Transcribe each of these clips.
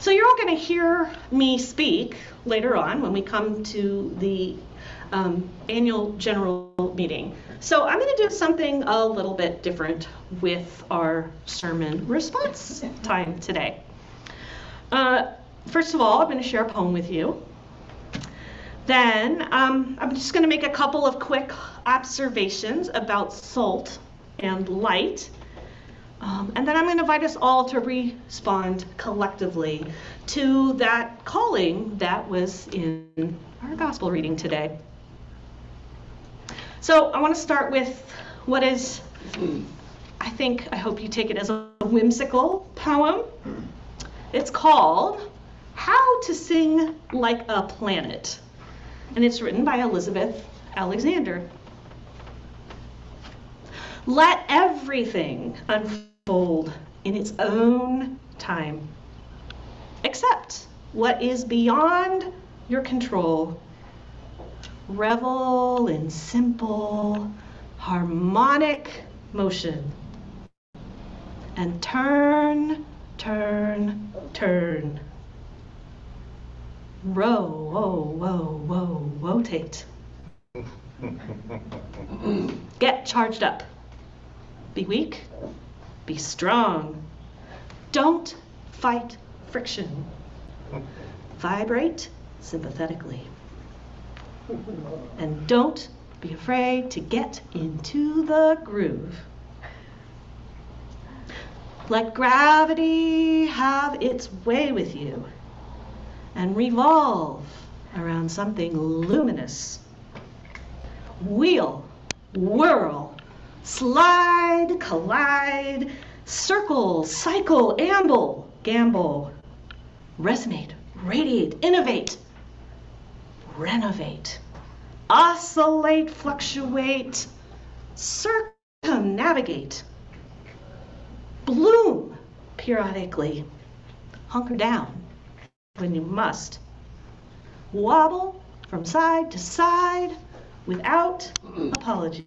So you're all going to hear me speak later on when we come to the annual general meeting. So I'm going to do something a little bit different with our sermon response time today. First of all, I'm going to share a poem with you. Then I'm just going to make a couple of quick observations about salt and light. And then I'm going to invite us all to respond collectively to that calling that was in our gospel reading today. So I want to start with what is, I hope you take it as a whimsical poem. It's called How to Sing Like a Planet. And it's written by Elizabeth Alexander. Let everything unfold in its own time. Accept what is beyond your control. Revel in simple, harmonic motion. And turn, turn, turn. Row, whoa, whoa, whoa, rotate. Get charged up. Be weak, be strong. Don't fight friction. Vibrate sympathetically. And don't be afraid to get into the groove. Let gravity have its way with you and revolve around something luminous. Wheel, whirl, slide, collide, circle, cycle, amble, gamble, resonate, radiate, innovate, renovate, oscillate, fluctuate, circumnavigate, bloom periodically, hunker down when you must, wobble from side to side without apology.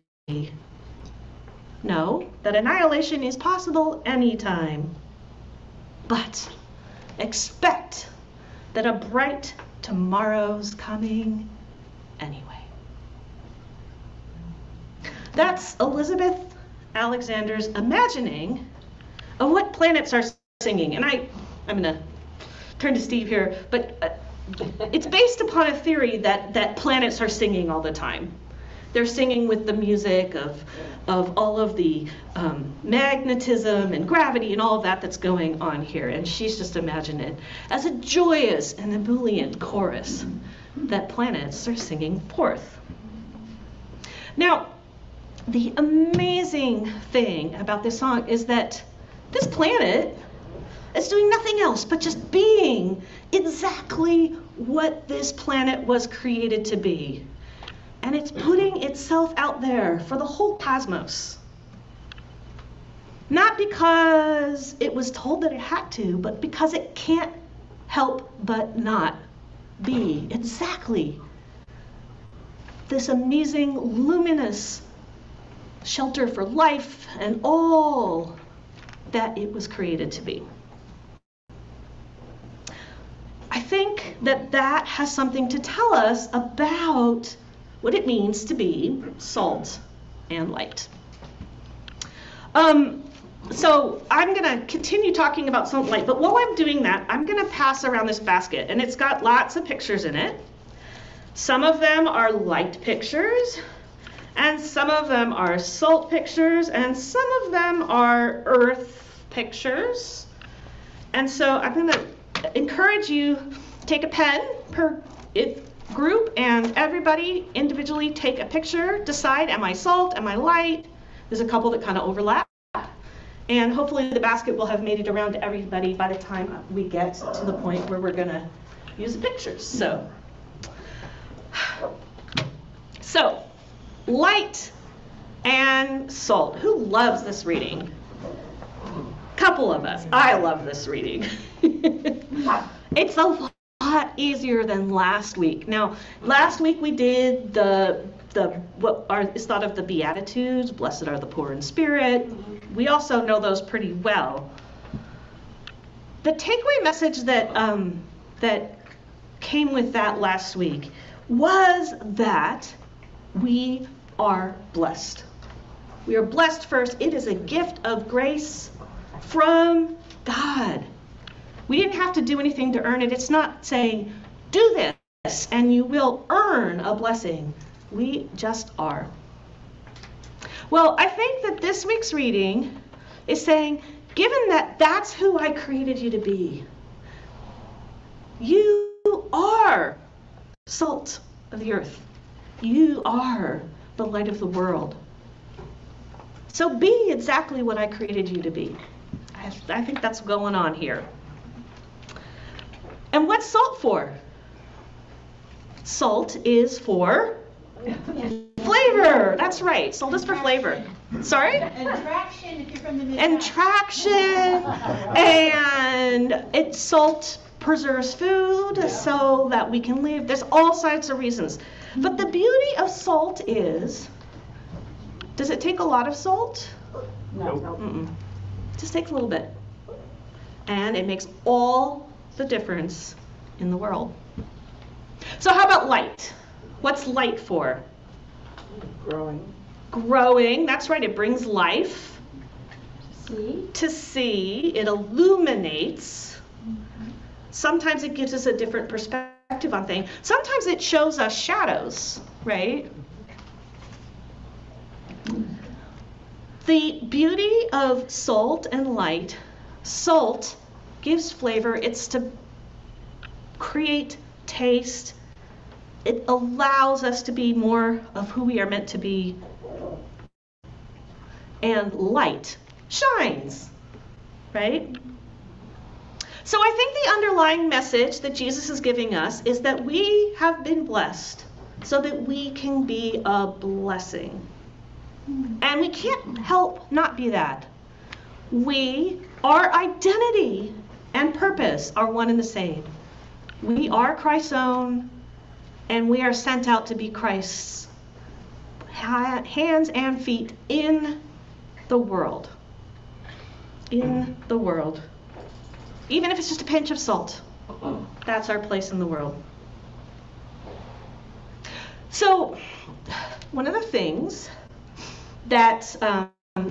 Know that annihilation is possible anytime, but expect that a bright tomorrow's coming anyway. That's Elizabeth Alexander's imagining of what planets are singing. And I'm going to turn to Steve here, but it's based upon a theory that planets are singing all the time. They're singing with the music of all of the magnetism and gravity and all of that's going on here. And she's just imagined it as a joyous and ebullient chorus that planets are singing forth. Now, the amazing thing about this song is that this planet is doing nothing else but just being exactly what this planet was created to be. And it's putting itself out there for the whole cosmos. Not because it was told that it had to, but because it can't help but not be exactly this amazing, luminous shelter for life and all that it was created to be. I think that has something to tell us about what it means to be salt and light. So I'm going to continue talking about salt and light, but while I'm doing that, I'm going to pass around this basket, and it's got lots of pictures in it. Some of them are light pictures, and some of them are salt pictures, and some of them are earth pictures. And so I'm going to encourage you to take a pen per group, and everybody individually take a picture, decide, am I salt, am I light? There's a couple that kind of overlap. And hopefully the basket will have made it around to everybody by the time we get to the point where we're going to use the pictures. So, light and salt. Who loves this reading? Couple of us. I love this reading. It's a lot easier than last week. Now, last week we did what is thought of the Beatitudes. Blessed are the poor in spirit. We also know those pretty well. The takeaway message that that came with that last week was that we are blessed. We are blessed first. It is a gift of grace from God. We didn't have to do anything to earn it. It's not saying, do this and you will earn a blessing. We just are. Well, I think that this week's reading is saying, given that that's who I created you to be, you are salt of the earth. You are the light of the world. So be exactly what I created you to be. I think that's going on here. And what's salt for? Salt is for flavor. That's right. Salt is for flavor. Sorry? And traction if you're from the Midwest. And traction. And salt preserves food so that we can live. There's all sorts of reasons. But the beauty of salt is, does it take a lot of salt? No. Mm-mm. It just takes a little bit. And it makes all the difference in the world. So how about light? What's light for? Growing. Growing, that's right, it brings life. See? To see, it illuminates. Sometimes it gives us a different perspective on things. Sometimes it shows us shadows, right? The beauty of salt and light, salt gives flavor. It's to create taste. It allows us to be more of who we are meant to be. And light shines, right? So I think the underlying message that Jesus is giving us is that we have been blessed so that we can be a blessing. And we can't help not be that. Our identity and purpose are one and the same. We are Christ's own, and we are sent out to be Christ's hands and feet in the world. In the world. Even if it's just a pinch of salt, that's our place in the world. So, one of the things that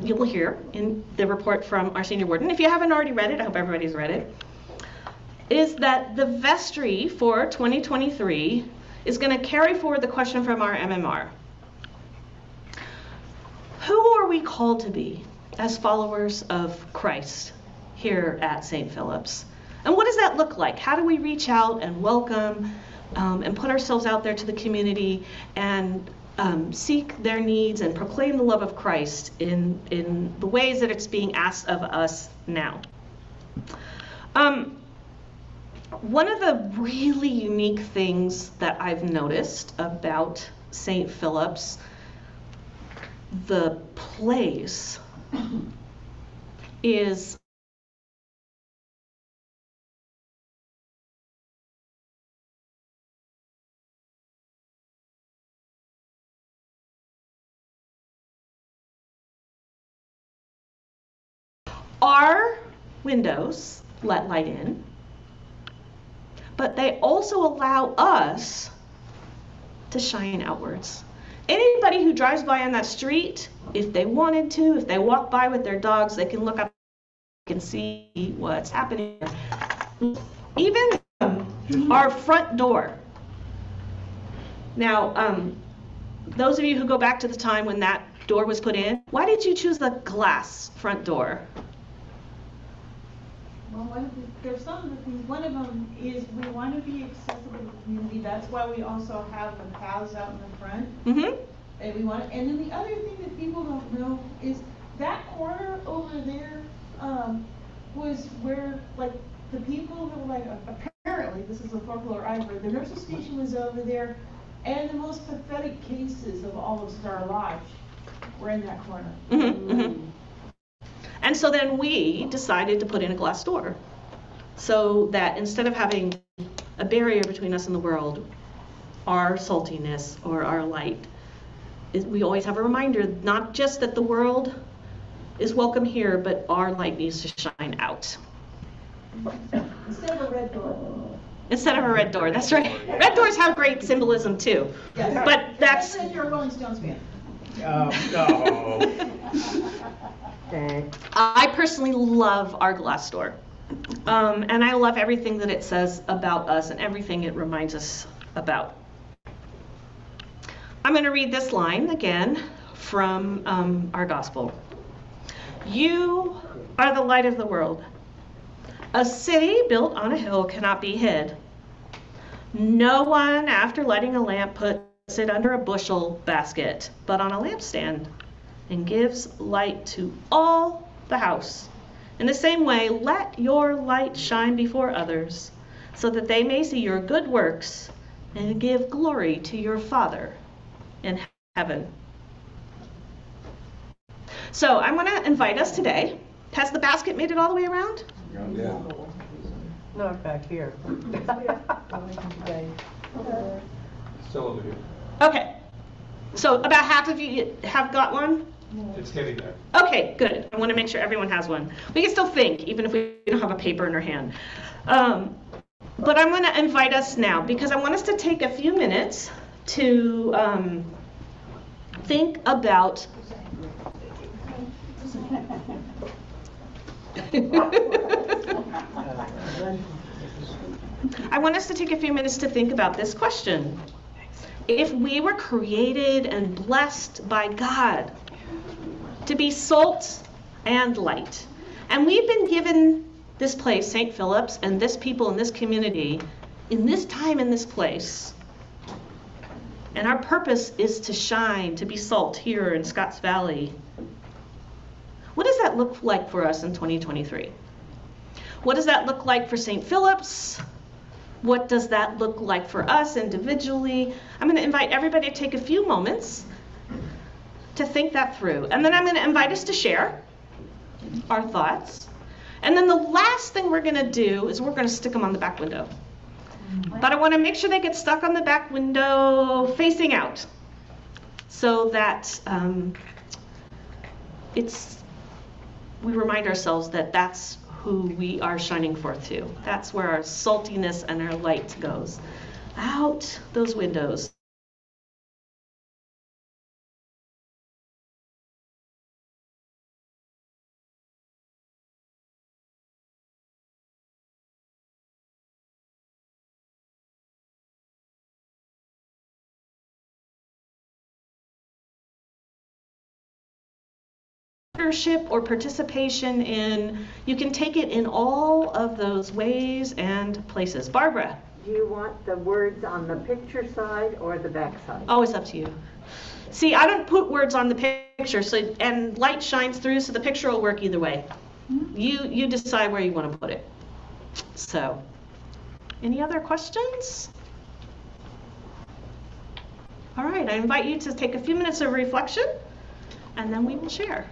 you will hear in the report from our senior warden, if you haven't already read it, I hope everybody's read it, is that the vestry for 2023 is going to carry forward the question from our MMR. Who are we called to be as followers of Christ here at St. Philip's? And what does that look like? How do we reach out and welcome and put ourselves out there to the community and seek their needs and proclaim the love of Christ in the ways that it's being asked of us now? One of the really unique things that I've noticed about St. Philip's, the place, is our windows let light in, but they also allow us to shine outwards. Anybody who drives by on that street, if they wanted to, if they walk by with their dogs, they can look up and see what's happening. Even our front door. Now, those of you who go back to the time when that door was put in, why did you choose the glass front door? Well, there's some of the things. One of them is we want to be accessible to the community. That's why we also have the paths out in the front. Mm-hmm. And we want, and then the other thing that people don't know is that corner over there was where, like, the people who were like, apparently this is a folklore I've read, the nurse's station was over there, and the most pathetic cases of all of Star Lodge were in that corner. Mm-hmm. Mm-hmm. And so then we decided to put in a glass door so that instead of having a barrier between us and the world, our saltiness or our light, we always have a reminder, not just that the world is welcome here, but our light needs to shine out. Instead of a red door. Instead of a red door, that's right. Red doors have great symbolism too. Yes. But that's... Especially if you're a Rolling Stones fan. No. I personally love our glass door. And I love everything that it says about us and everything it reminds us about. I'm going to read this line again from our gospel. You are the light of the world. A city built on a hill cannot be hid. No one, after lighting a lamp, puts it under a bushel basket, but on a lampstand, and gives light to all the house. In the same way, let your light shine before others, so that they may see your good works and give glory to your Father in heaven. So I'm going to invite us today. Has the basket made it all the way around? Yeah. Not back here. Still over here. Okay. So about half of you have got one? It's getting there. Okay, good. I want to make sure everyone has one. We can still think, even if we don't have a paper in our hand. But I'm going to invite us now, because I want us to take a few minutes to think about I want us to take a few minutes to think about this question. If we were created and blessed by God to be salt and light, and we've been given this place, St. Philip's, and this people in this community, in this time, in this place, and our purpose is to shine, to be salt here in Scotts Valley, what does that look like for us in 2023? What does that look like for St. Philip's? What does that look like for us individually? I'm going to invite everybody to take a few moments to think that through. And then I'm going to invite us to share our thoughts. And then the last thing we're going to do is we're going to stick them on the back window. But I want to make sure they get stuck on the back window facing out, so that we remind ourselves that that's who we are shining forth to. That's where our saltiness and our light goes. Out those windows. Or participation in, you can take it in all of those ways and places. Barbara. Do you want the words on the picture side or the back side? Always up to you. See, I don't put words on the picture, so, and light shines through, so the picture will work either way. You decide where you want to put it. So, any other questions? All right, I invite you to take a few minutes of reflection, and then we will share.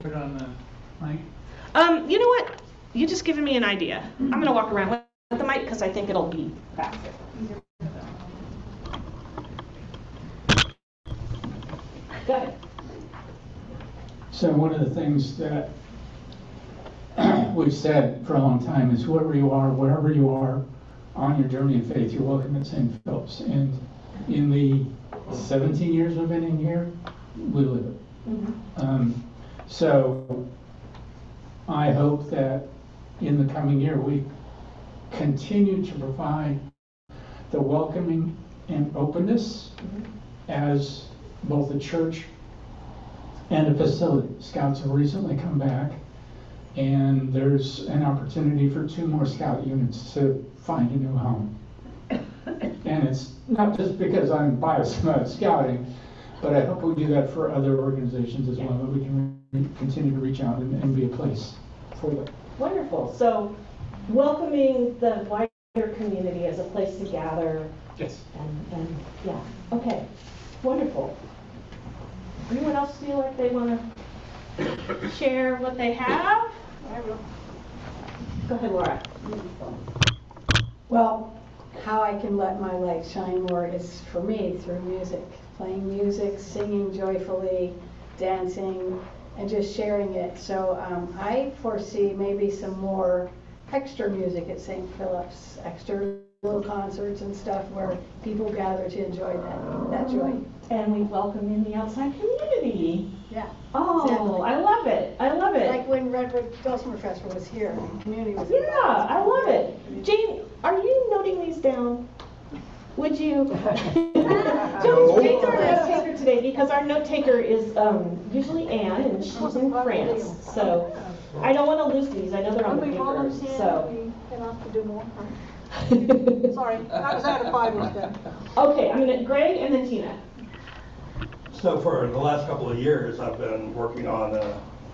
Put it on the mic. You know what? You just given me an idea. I'm going to walk around with the mic because I think it'll be faster. Go ahead. So one of the things that we've said for a long time is whoever you are, wherever you are on your journey of faith, you're welcome at St. Philip's. And in the 17 years we've been in here, we live it. So I hope that in the coming year we continue to provide the welcoming and openness as both a church and a facility. Scouts have recently come back, and there's an opportunity for 2 more Scout units to find a new home. And it's not just because I'm biased about Scouting, but I hope we do that for other organizations as well, that we can continue to reach out and be a place for them. Wonderful. So welcoming the wider community as a place to gather. Yes. And yeah. Okay. Wonderful. Anyone else feel like they want to share what they have? I will. Go ahead, Laura. Well, how I can let my light shine more is for me through music. Playing music, singing joyfully, dancing, and just sharing it. So I foresee maybe some more extra music at St. Philip's, extra little concerts and stuff where people gather to enjoy that joy. And we welcome in the outside community. Yeah. Oh, Exactly. I love it. I love it. Like when Reverend Katherine was here, the community was Yeah, I love it. Jane, are you noting these down? Would you? Jane's our note taker today because our note taker is usually Anne, and she's in France. So I don't want to lose these. I know they're on the paper. So. we can ask to do more. Sorry, I was out of 5 instead. Okay, I'm gonna Greg and then Tina. So for the last couple of years, I've been working on an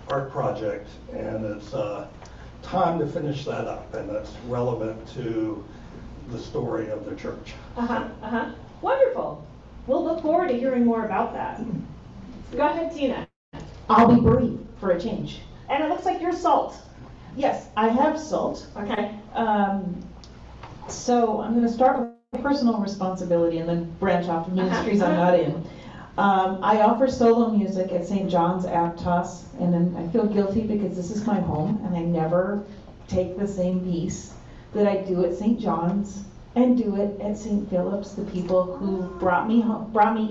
art project, and it's time to finish that up, and it's relevant to the story of the church. Wonderful. We'll look forward to hearing more about that. Go ahead, Tina. I'll be brief for a change. And it looks like you're Salt. Yes, I have salt. Okay. So I'm going to start with personal responsibility and then branch off to ministries I'm not in. I offer solo music at St. John's Aptos, and then I feel guilty because this is my home and I never take the same piece that I do at St. John's and do it at St. Philip's. The people who brought me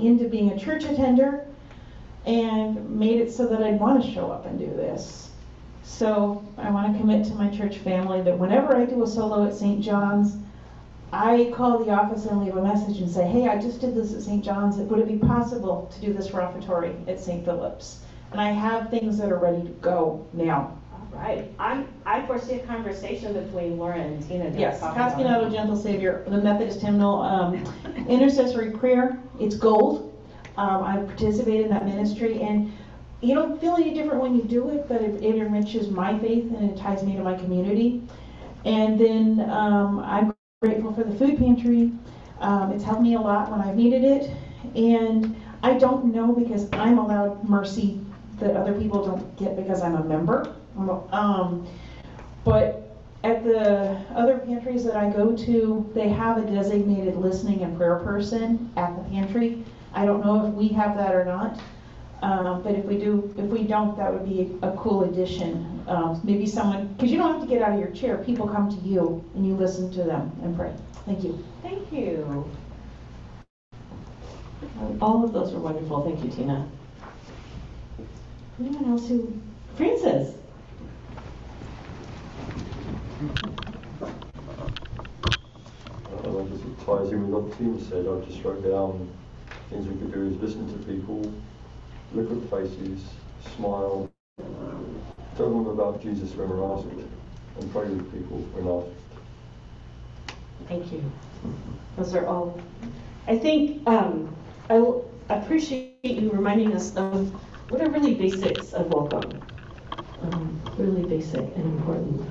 into being a church attender and made it so that I'd want to show up and do this. So I want to commit to my church family that whenever I do a solo at St. John's, I call the office and leave a message and say, hey, I just did this at St. John's. Would it be possible to do this offertory at St. Philip's? And I have things that are ready to go now. All right. I foresee a conversation between Laura and Tina. Yes, Pasquinato, Gentle Savior, the Methodist hymnal, intercessory prayer. It's gold. I participate in that ministry, and you don't feel any different when you do it, but it enriches my faith and it ties me to my community. And then I'm grateful for the food pantry. It's helped me a lot when I've needed it. And I don't know because I'm allowed mercy that other people don't get because I'm a member. But at the other pantries that I go to, they have a designated listening and prayer person at the pantry. I don't know if we have that or not. But if we don't, that would be a cool addition. Maybe someone, because you don't have to get out of your chair. People come to you and you listen to them and pray. Thank you. Thank you. All of those were wonderful. Thank you, Tina. Anyone else who? Francis. Just ties in with what Tim said. I just wrote down things we could do is listen to people, look at faces, smile, tell them about Jesus when we're asked, and pray with people when asked. Thank you. Those are all. I think I appreciate you reminding us of what are really basics of welcome. Really basic and important.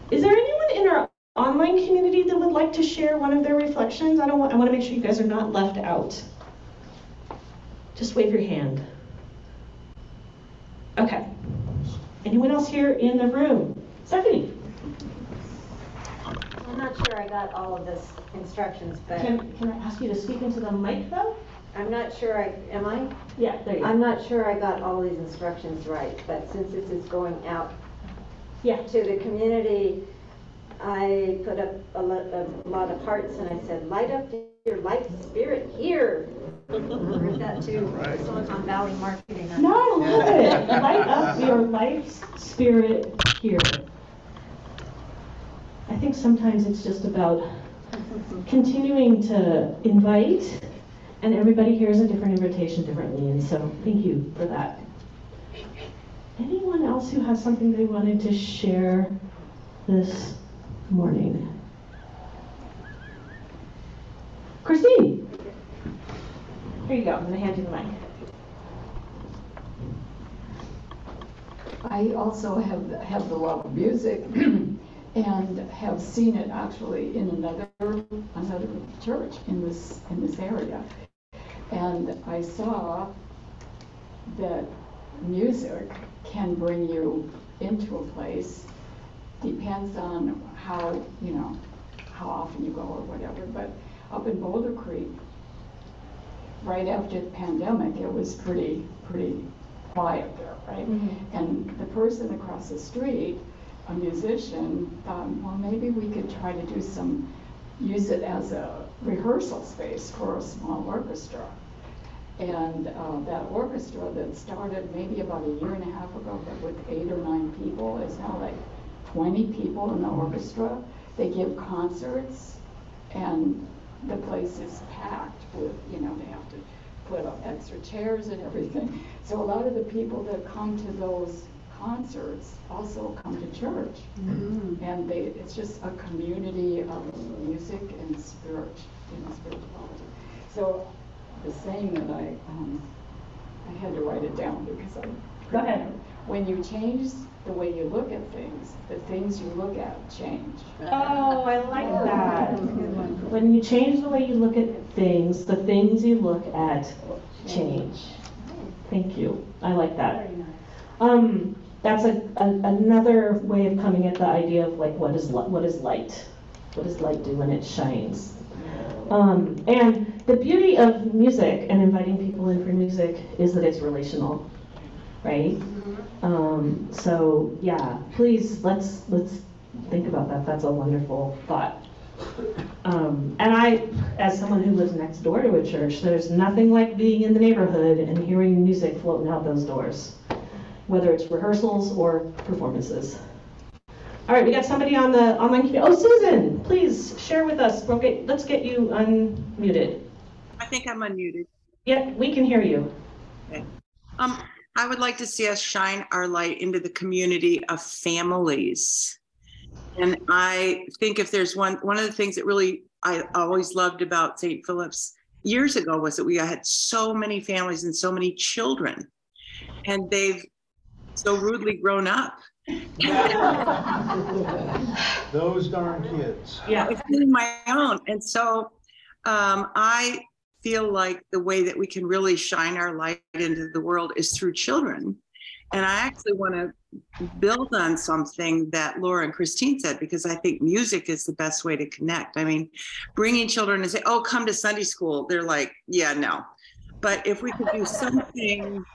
Is there anyone in our online community that would like to share one of their reflections? I want to make sure you guys are not left out. Just wave your hand. Okay. Anyone else here in the room? Stephanie? I'm not sure I got all of this instructions, but Can I ask you to speak into the mic though? I'm not sure am I? Yeah, there you go. I'm not sure I got all these instructions right, but since this is going out to the community, I put up a lot of hearts and I said, light up your light spirit here. Heard that too, Silicon Valley marketing. No, I love it. Light up your life spirit here. I think sometimes it's just about continuing to invite, and everybody hears a different invitation differently, and so thank you for that. Anyone else who has something they wanted to share this morning? Christine! Here you go, I'm going to hand you the mic. I also have the love of music and have seen it actually in another church in this area. And I saw that music can bring you into a place, depends on how often you go or whatever. But up in Boulder Creek, right after the pandemic, it was pretty quiet there, right? Mm-hmm. And the person across the street, a musician, thought, well, maybe we could try to use it as a rehearsal space for a small orchestra. And that orchestra that started maybe about a year and a half ago, but with 8 or 9 people, is now like 20 people in the orchestra. They give concerts, and the place is packed with, they have to put up extra chairs and everything. So a lot of the people that come to those concerts also come to church. Mm-hmm. And it's just a community of music and spirituality. So the saying that I had to write it down because Go ahead. When you change the way you look at things, the things you look at change. Oh, I like that. When you change the way you look at things, the things you look at change. Thank you. I like that. That's another way of coming at the idea of like what is light? What does light do when it shines? And the beauty of music and inviting people in for music is that it's relational, right? So yeah, please let's think about that. That's a wonderful thought. And I, as someone who lives next door to a church, there's nothing like being in the neighborhood and hearing music floating out those doors, whether it's rehearsals or performances. All right, we got somebody on the online community. Oh, Susan, please share with us. Okay, let's get you unmuted. I think I'm unmuted. Yeah, we can hear you. Okay. I would like to see us shine our light into the community of families. And I think if there's one of the things that really I always loved about St. Philip's years ago was that we had so many families and so many children, and they've so rudely grown up. Those darn kids. Yeah, including my own. And so I feel like the way that we can really shine our light into the world is through children. And I actually want to build on something that Laura and Christine said, because I think music is the best way to connect. I mean, bringing children and say, oh, come to Sunday school. They're like, yeah, no. But if we could do something,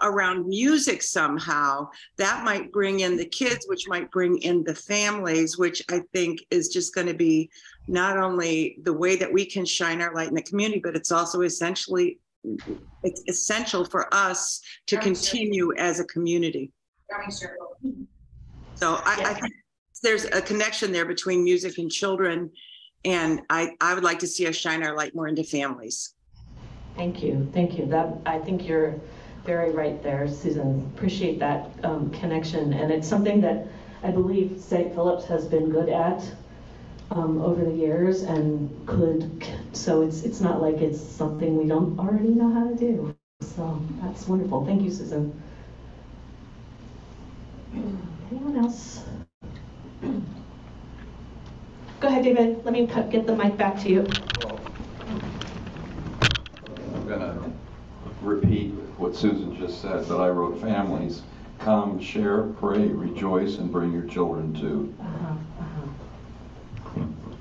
around music somehow, that might bring in the kids, which might bring in the families, which I think is just going to be not only the way that we can shine our light in the community, but it's also essential for us to continue as a community. So I think there's a connection there between music and children, and I would like to see us shine our light more into families. Thank you. I think you're very right there, Susan. Appreciate that connection, and it's something that I believe St. Philip's has been good at over the years, and so it's not like it's something we don't already know how to do. So that's wonderful. Thank you, Susan. Anyone else? Go ahead, David. Let me get the mic back to you. I'm gonna repeat what what Susan just said, but I wrote families. Come, share, pray, rejoice, and bring your children too.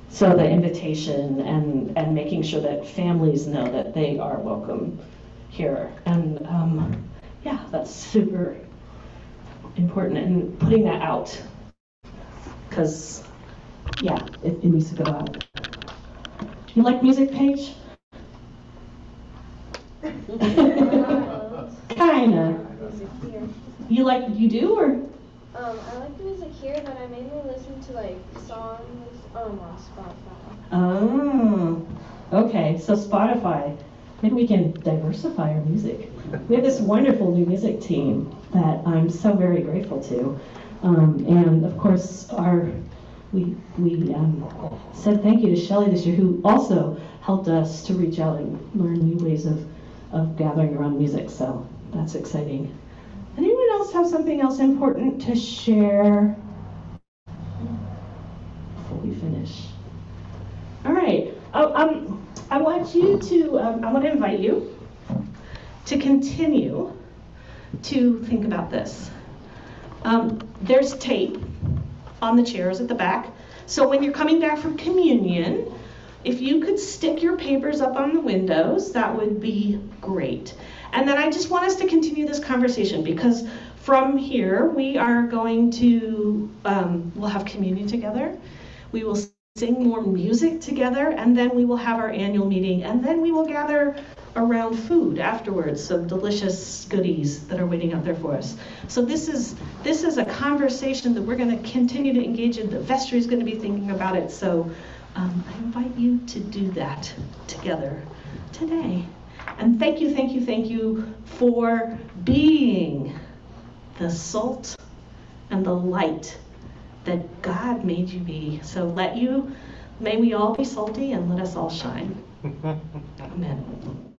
So the invitation and making sure that families know that they are welcome here. And yeah, that's super important, and putting that out, because yeah, it needs to go out. Do you like music, Paige? Kinda. You do, or? I like the music here, but I mainly listen to like songs on Spotify. Oh, okay. So Spotify. Maybe we can diversify our music. We have this wonderful new music team that I'm so very grateful to, and of course we said thank you to Shelley this year, who also helped us to reach out and learn new ways of gathering around music. So that's exciting. Anyone else have something else important to share before we finish? All right. I want to invite you to continue to think about this. There's tape on the chairs at the back. So when you're coming back from communion, if you could stick your papers up on the windows, that would be great. And then I just want us to continue this conversation, because from here we are going to, we'll have communion together. We will sing more music together, and then we will have our annual meeting, and then we will gather around food afterwards, some delicious goodies that are waiting out there for us. So this is a conversation that we're going to continue to engage in. The vestry is going to be thinking about it. So I invite you to do that together today. And thank you for being the salt and the light that God made you be. So may we all be salty, and let us all shine. Amen.